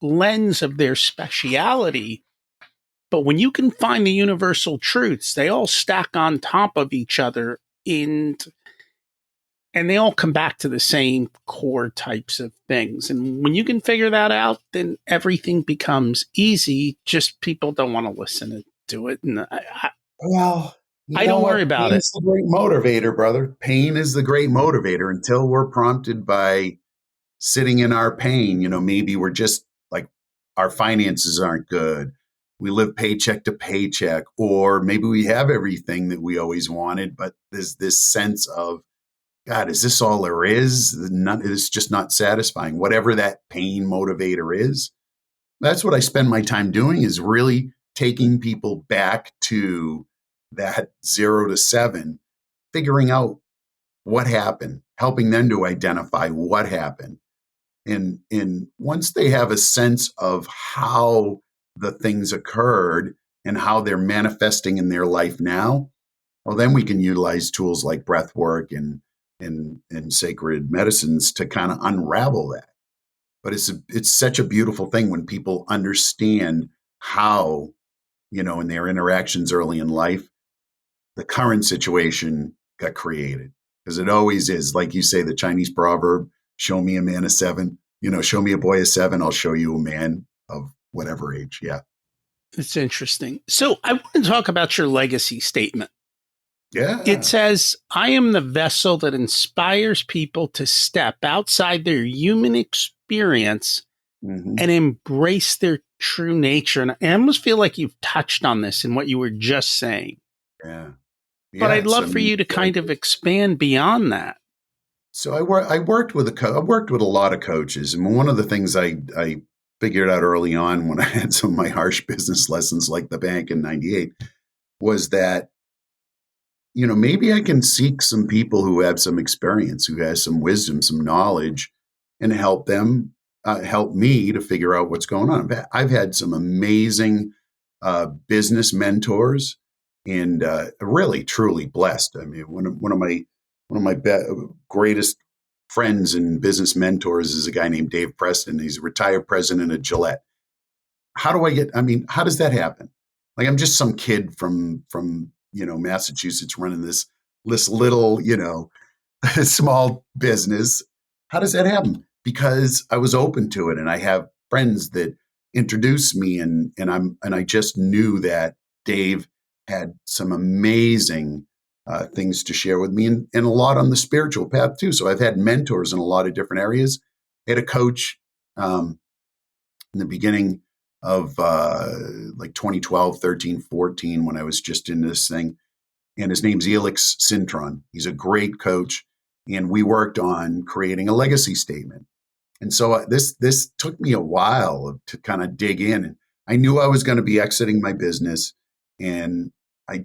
lens of their speciality. But when you can find the universal truths, they all stack on top of each other and they all come back to the same core types of things. And when you can figure that out, then everything becomes easy. Just people don't want to listen to it. And I don't worry about it. Pain's the great motivator, brother. Pain is the great motivator until we're prompted by sitting in our pain. Maybe we're just like our finances aren't good. We live paycheck to paycheck, or maybe we have everything that we always wanted, but there's this sense of, God, is this all there is? It's just not satisfying. Whatever that pain motivator is, that's what I spend my time doing, is really taking people back to that 0 to 7, figuring out what happened, helping them to identify what happened. And once they have a sense of how the things occurred and how they're manifesting in their life now, well, then we can utilize tools like breath work and sacred medicines to kind of unravel that. But it's such a beautiful thing when people understand how, in their interactions early in life, the current situation got created. Because it always is, like you say, the Chinese proverb, show me a man of 7, show me a boy of 7, I'll show you a man of whatever age. Yeah. It's interesting. So I want to talk about your legacy statement. Yeah. It says, I am the vessel that inspires people to step outside their human experience and embrace their true nature. And I almost feel like you've touched on this in what you were just saying. Yeah. But I'd love for you to kind of expand beyond that. So I worked with a lot of coaches. And one of the things I figured out early on when I had some of my harsh business lessons like the bank in 98 was that, maybe I can seek some people who have some experience, who has some wisdom, some knowledge, and help them, help me to figure out what's going on. I've had some amazing business mentors, and really, truly blessed. I mean, one of my greatest friends and business mentors is a guy named Dave Preston. He's a retired president of Gillette. How does that happen? Like, I'm just some kid from Massachusetts running this little, small business. How does that happen? Because I was open to it, and I have friends that introduced me, and I just knew that Dave had some amazing things to share with me, and a lot on the spiritual path too. So I've had mentors in a lot of different areas. I had a coach in the beginning of like 2012, 13, 14, when I was just in this thing. And his name's Elix Sintron. He's a great coach. And we worked on creating a legacy statement. And so this took me a while to kind of dig in. And I knew I was going to be exiting my business. And I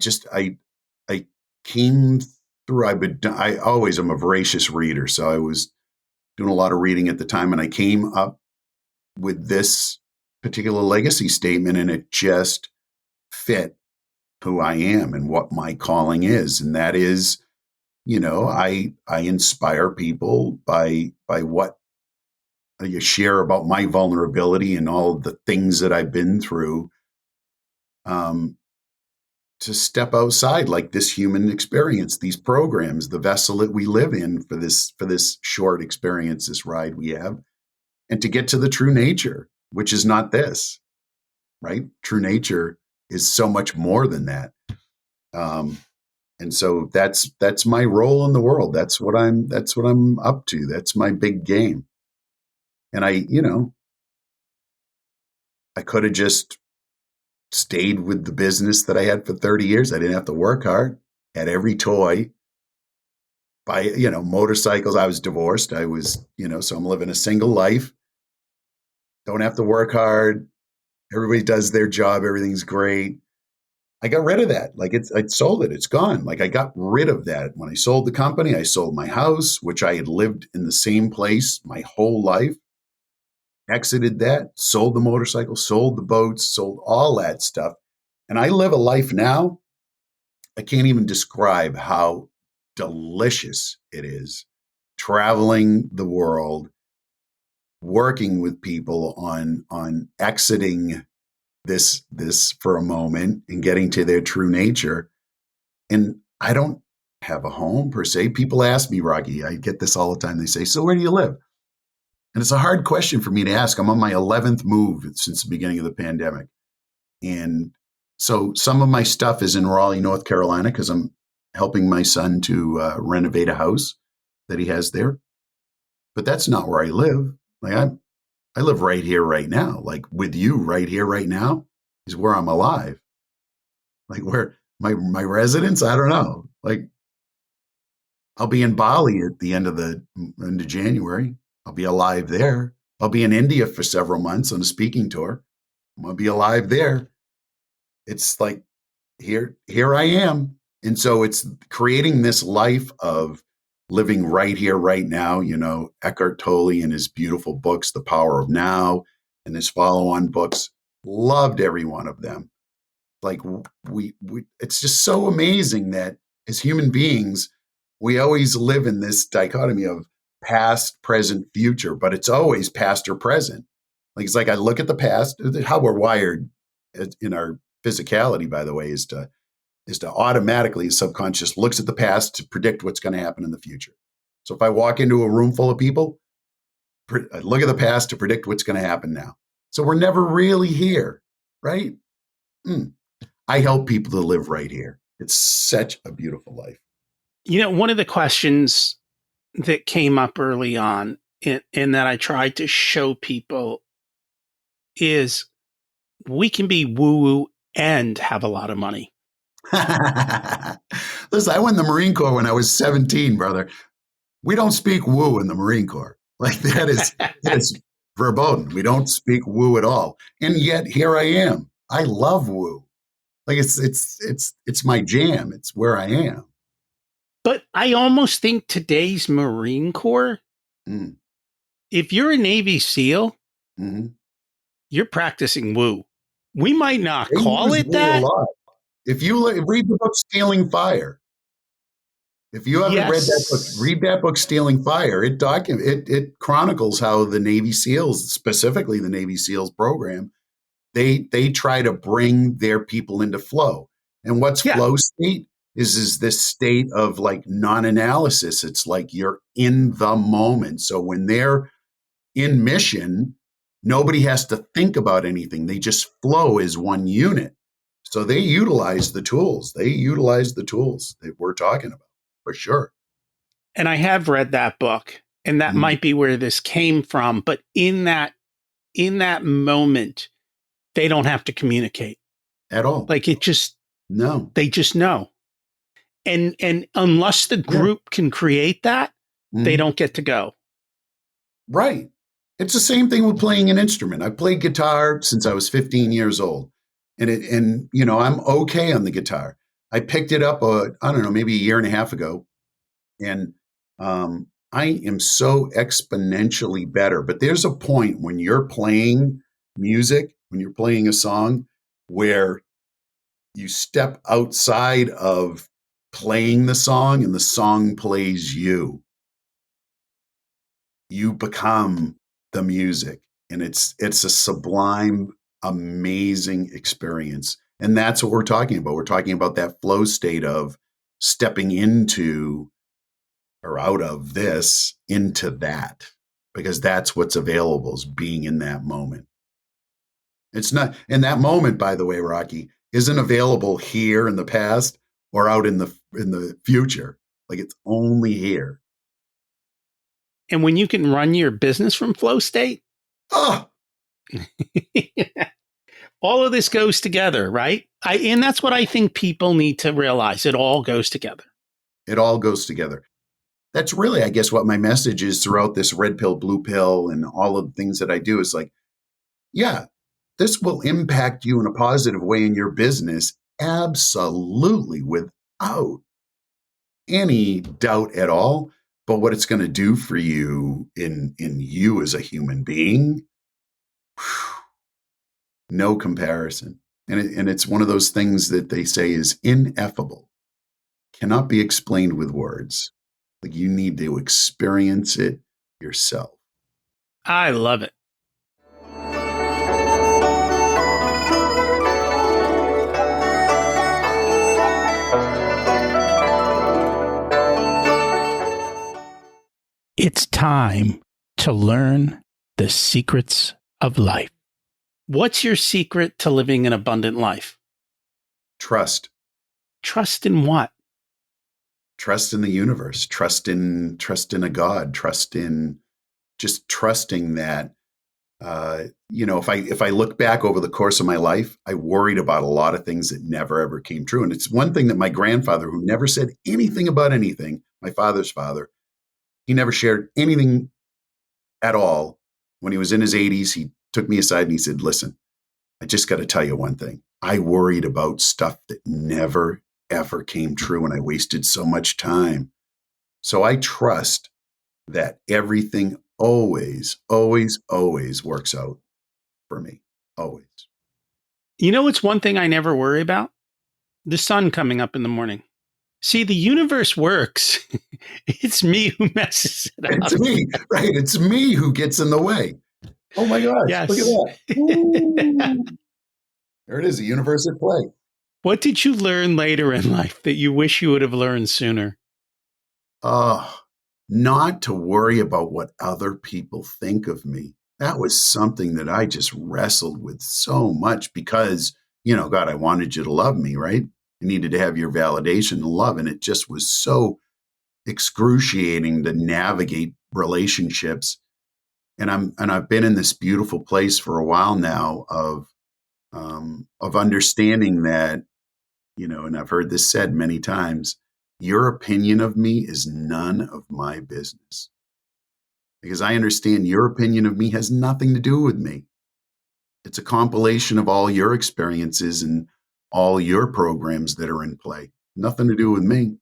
came through, I always am a voracious reader. So I was doing a lot of reading at the time. And I came up with this particular legacy statement, and it just fit who I am and what my calling is. And that is, I inspire people by what you share about my vulnerability and all the things that I've been through, um, to step outside like this human experience, these programs, the vessel that we live in for this short experience, this ride we have, and to get to the true nature, which is not this, right? True nature is so much more than that. Um, and so that's my role in the world. That's what I'm up to. That's my big game. And I could have just stayed with the business that I had for 30 years. I didn't have to work hard. Had every toy. Buy, motorcycles. I was divorced. I was, so I'm living a single life. Don't have to work hard. Everybody does their job. Everything's great. I got rid of that. Like I sold it. It's gone. Like I got rid of that. When I sold the company, I sold my house, which I had lived in the same place my whole life. Exited that, sold the motorcycle, sold the boats, sold all that stuff. And I live a life now. I can't even describe how delicious it is traveling the world, working with people on exiting this for a moment and getting to their true nature. And I don't have a home per se. People ask me, Rocky, I get this all the time. They say, so where do you live? And it's a hard question for me to ask. I'm on my 11th move since the beginning of the pandemic. And so some of my stuff is in Raleigh, North Carolina, because I'm helping my son to renovate a house that he has there. But that's not where I live. Like I live right here, right now. Like with you right here, right now is where I'm alive. Like where my residence, I don't know. Like I'll be in Bali at the end of January. I'll be alive there. I'll be in India for several months on a speaking tour. I'm gonna be alive there. It's like here I am. And so it's creating this life of living right here, right now. Eckhart Tolle and his beautiful books, The Power of Now, and his follow-on books, loved every one of them. Like we it's just so amazing that as human beings, we always live in this dichotomy of past, present, future, but it's always past or present. Like it's like I look at the past, how we're wired in our physicality, by the way, is to automatically, the subconscious looks at the past to predict what's going to happen in the future. So if I walk into a room full of people, I look at the past to predict what's going to happen now. So we're never really here, right? I help people to live right here. It's such a beautiful life. One of the questions that came up early on and that I tried to show people is we can be woo-woo and have a lot of money. Listen, I went in the Marine Corps when I was 17, brother. We don't speak woo in the Marine Corps. Like that is verboten. We don't speak woo at all. And yet here I am. I love woo. Like it's my jam. It's where I am. But I almost think today's Marine Corps, if you're a Navy SEAL, you're practicing woo. We might not call it that. A lot. If you read the book Stealing Fire, if you haven't read that book, read that book Stealing Fire. It chronicles how the Navy SEALs, specifically the Navy SEALs program, they try to bring their people into flow. And what's flow state is this state of like non-analysis. It's like you're in the moment. So when they're in mission, nobody has to think about anything. They just flow as one unit. So they utilize the tools. They utilize the tools that we're talking about, for sure. And I have read that book, and that might be where this came from. But in that moment, they don't have to communicate at all. Like they just know. And unless the group can create that, they don't get to go. Right. It's the same thing with playing an instrument. I played guitar since I was 15 years old. And I'm okay on the guitar. I picked it up, maybe a year and a half ago. And I am so exponentially better. But there's a point when you're playing music, when you're playing a song, where You step outside of playing the song and the song plays you. You become the music, and it's a sublime, amazing experience. And that's what we're talking about. We're talking about that flow state of stepping into or out of this into that, because that's what's available, is being in that moment. It's not, and that moment, by the way, Rocky, isn't available here in the past or out in the future. Like, it's only here. And when you can run your business from flow state, Oh, all of this goes together, right? And that's what I think people need to realize. It all goes together. it all goes together. That's really, I guess, what my message is throughout this red pill, blue pill, and all of the things that I do is like, yeah, this will impact you in a positive way in your business. Absolutely, without any doubt at all. But what it's going to do for you in you as a human being, no comparison. And it's one of those things that they say is ineffable, cannot be explained with words. Like, you need to experience it yourself. I love it. It's time to learn the secrets of life. What's your secret to living an abundant life? Trust. Trust in what? Trust in the universe. Trust in a God. Trust in just trusting that. If I look back over the course of my life, I worried about a lot of things that never ever came true. And it's one thing that my grandfather, who never said anything about anything, my father's father, he never shared anything at all. When he was in his 80s, he took me aside and he said, listen, I just got to tell you one thing. I worried about stuff that never, ever came true, and I wasted so much time. So I trust that everything always, always, always works out for me. Always. You know, it's one thing I never worry about? The sun coming up in the morning. See, the universe works. It's me who messes it up. It's me, right? It's me who gets in the way. Oh my gosh, Yes. Look at that. There it is, the universe at play. What did you learn later in life that you wish you would have learned sooner? Not to worry about what other people think of me. That was something that I just wrestled with so much because, God, I wanted you to love me, right? I needed to have your validation and love. And it just was so excruciating to navigate relationships. And I've been in this beautiful place for a while now of understanding that, and I've heard this said many times, your opinion of me is none of my business. Because I understand your opinion of me has nothing to do with me. It's a compilation of all your experiences and all your programs that are in play. Nothing to do with me.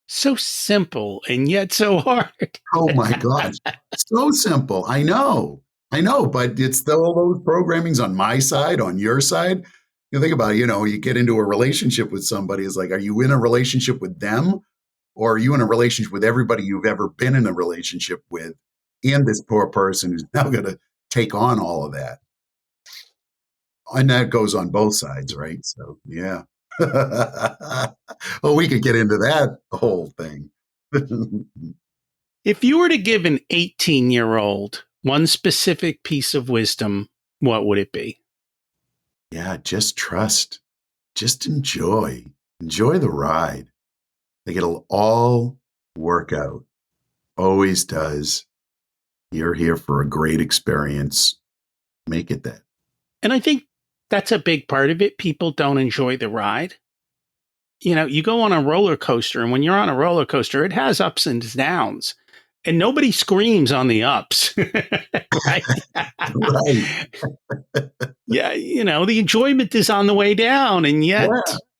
So simple and yet so hard. Oh my gosh. So simple. I know, but it's all those programmings on my side, on your side. You think about it, you get into a relationship with somebody. It's like, are you in a relationship with them? Or are you in a relationship with everybody you've ever been in a relationship with, and this poor person who's now going to take on all of that? And that goes on both sides, right? So, yeah. Well, we could get into that whole thing. If you were to give an 18-year-old one specific piece of wisdom, what would it be? Yeah, just trust. Just enjoy the ride. Like, it'll all work out. Always does. You're here for a great experience. Make it that. And I think that's a big part of it. People don't enjoy the ride. You go on a roller coaster, and when you're on a roller coaster, it has ups and downs, and nobody screams on the ups. Right? Right. Yeah, the enjoyment is on the way down, and yet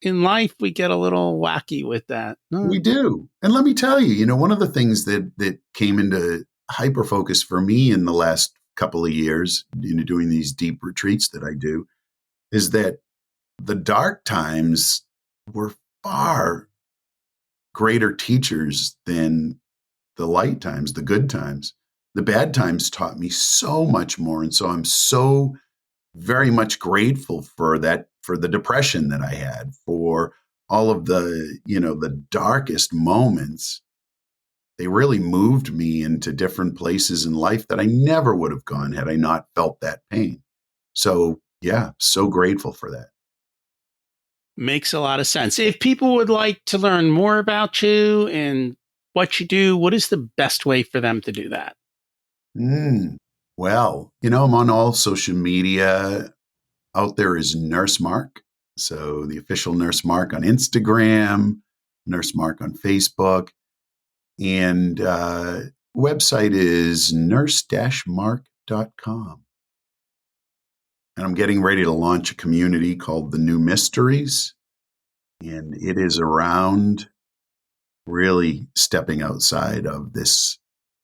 in life we get a little wacky with that. We do. And let me tell you, one of the things that came into hyper focus for me in the last couple of years, doing these deep retreats that I do, is that the dark times were far greater teachers than the light times, the good times. The bad times taught me so much more. And so I'm so very much grateful for that, for the depression that I had, for all of the, the darkest moments. They really moved me into different places in life that I never would have gone had I not felt that pain. So, yeah, so grateful for that. Makes a lot of sense. If people would like to learn more about you and what you do, what is the best way for them to do that? Well, I'm on all social media. Out there is Nurse Mark. So the official Nurse Mark on Instagram, Nurse Mark on Facebook, and website is nurse-mark.com. And I'm getting ready to launch a community called The New Mysteries. And it is around really stepping outside of this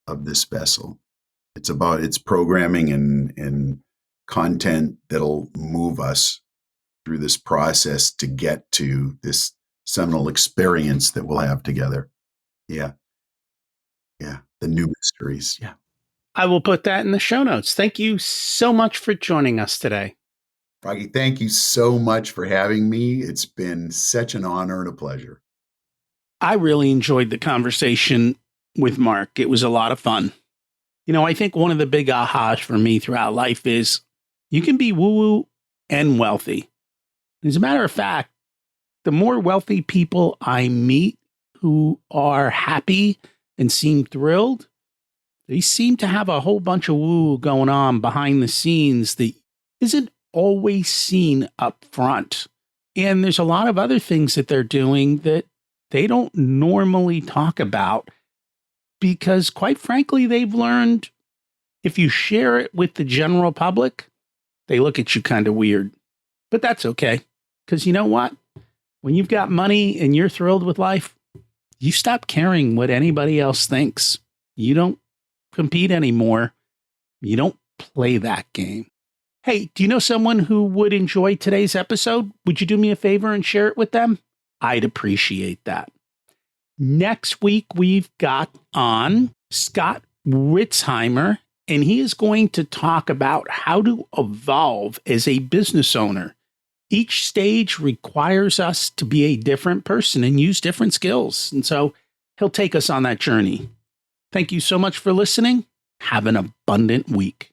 vessel. It's programming and content that'll move us through this process to get to this seminal experience that we'll have together. Yeah. Yeah. The New Mysteries. Yeah. I will put that in the show notes. Thank you so much for joining us today. Froggy, thank you so much for having me. It's been such an honor and a pleasure. I really enjoyed the conversation with Mark. It was a lot of fun. I think one of the big ahas for me throughout life is you can be woo-woo and wealthy. As a matter of fact, the more wealthy people I meet who are happy and seem thrilled, they seem to have a whole bunch of woo going on behind the scenes that isn't always seen up front. And there's a lot of other things that they're doing that they don't normally talk about because, quite frankly, they've learned if you share it with the general public, they look at you kind of weird. But that's okay. Because you know what? When you've got money and you're thrilled with life, you stop caring what anybody else thinks. You don't compete anymore. You don't play that game. Hey, do you know someone who would enjoy today's episode? Would you do me a favor and share it with them? I'd appreciate that. Next week, we've got on Scott Ritzheimer, and he is going to talk about how to evolve as a business owner. Each stage requires us to be a different person and use different skills. And so he'll take us on that journey. Thank you so much for listening. Have an abundant week.